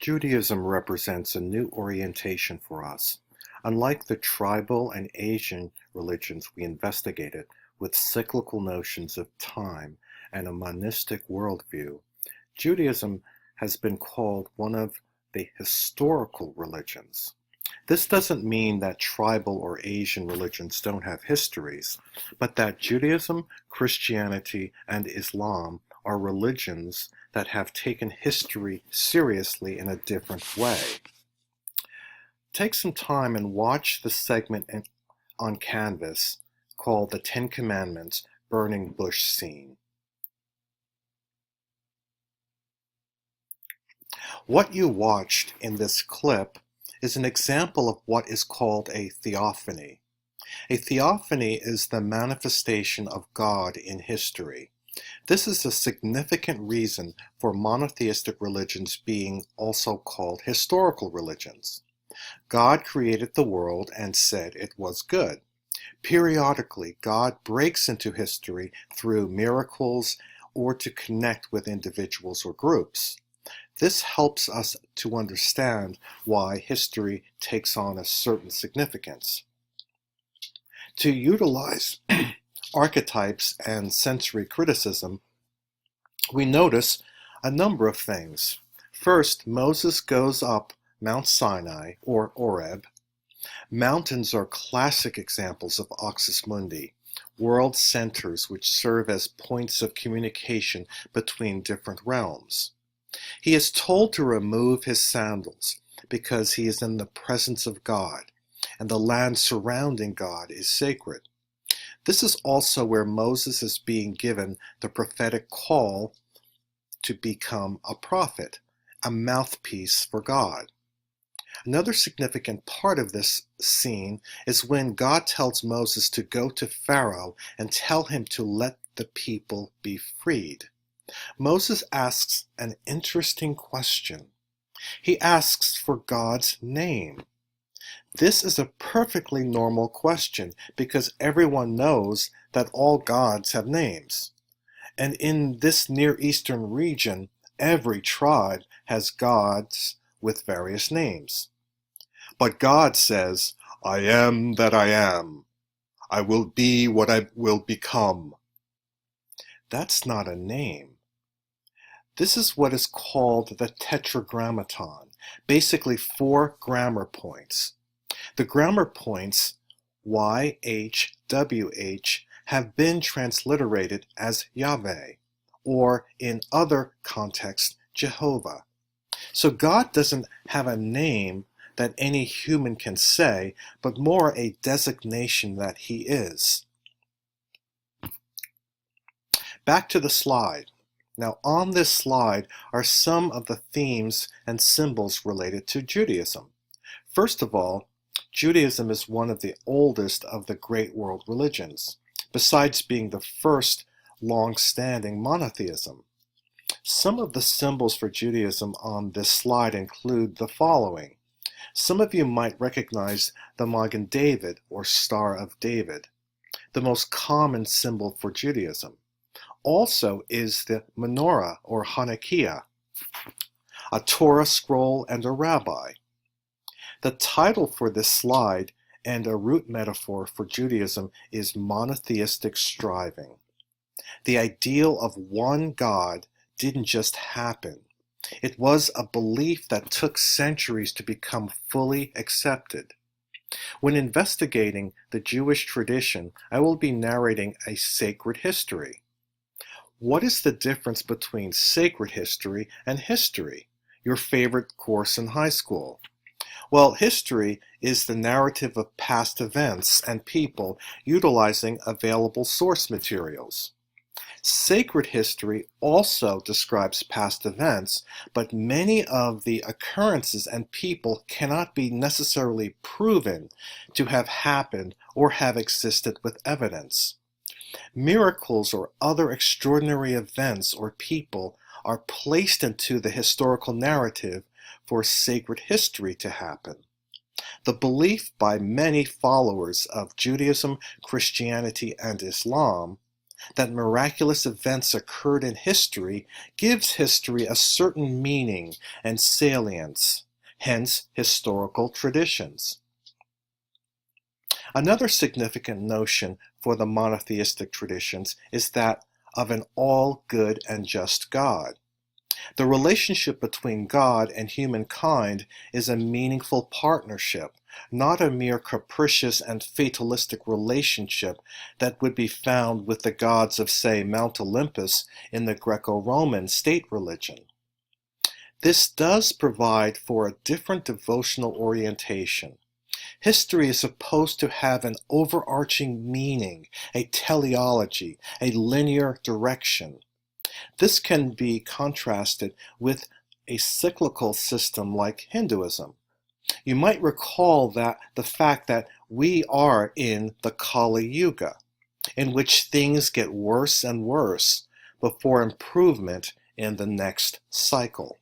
Judaism represents a new orientation for us. Unlike the tribal and Asian religions we investigated, with cyclical notions of time and a monistic worldview, Judaism has been called one of the historical religions. This doesn't mean that tribal or Asian religions don't have histories, but that Judaism, Christianity, and Islam are religions that have taken history seriously in a different way. Take some time and watch the segment on Canvas called The Ten Commandments Burning Bush Scene. What you watched in this clip is an example of what is called a theophany. A theophany is the manifestation of God in history. This is a significant reason for monotheistic religions being also called historical religions. God created the world and said it was good. Periodically, God breaks into history through miracles or to connect with individuals or groups. This helps us to understand why history takes on a certain significance. To utilize archetypes and sensory criticism, we notice a number of things. First, Moses goes up Mount Sinai, or Oreb. Mountains are classic examples of axis mundi, world centers which serve as points of communication between different realms. He is told to remove his sandals because he is in the presence of God, and the land surrounding God is sacred. This is also where Moses is being given the prophetic call to become a prophet, a mouthpiece for God. Another significant part of this scene is when God tells Moses to go to Pharaoh and tell him to let the people be freed. Moses asks an interesting question. He asks for God's name. This is a perfectly normal question because everyone knows that all gods have names. And in this Near Eastern region, every tribe has gods with various names. But God says, "I am that I am. I will be what I will become." That's not a name. This is what is called the tetragrammaton, basically 4 grammar points. The grammar points Y, H, W, H have been transliterated as Yahweh, or in other contexts, Jehovah. So God doesn't have a name that any human can say, but more a designation that he is. Back to the slide. Now on this slide are some of the themes and symbols related to Judaism. First of all, Judaism is one of the oldest of the great world religions, besides being the first long-standing monotheism. Some of the symbols for Judaism on this slide include the following. Some of you might recognize the Magen David, or Star of David, the most common symbol for Judaism. Also is the menorah, or Hanukkah, a Torah scroll, and a rabbi. The title for this slide and a root metaphor for Judaism is monotheistic striving. The ideal of one God didn't just happen. It was a belief that took centuries to become fully accepted. When investigating the Jewish tradition, I will be narrating a sacred history. What is the difference between sacred history and history, your favorite course in high school? Well, history is the narrative of past events and people utilizing available source materials. Sacred history also describes past events, but many of the occurrences and people cannot be necessarily proven to have happened or have existed with evidence. Miracles or other extraordinary events or people are placed into the historical narrative for sacred history to happen. The belief by many followers of Judaism, Christianity, and Islam that miraculous events occurred in history gives history a certain meaning and salience, hence historical traditions. Another significant notion for the monotheistic traditions is that of an all-good and just God. The relationship between God and humankind is a meaningful partnership, not a mere capricious and fatalistic relationship that would be found with the gods of, say, Mount Olympus in the Greco-Roman state religion. This does provide for a different devotional orientation. History is supposed to have an overarching meaning, a teleology, a linear direction. This can be contrasted with a cyclical system like Hinduism. You might recall that the fact that we are in the Kali Yuga, in which things get worse and worse before improvement in the next cycle.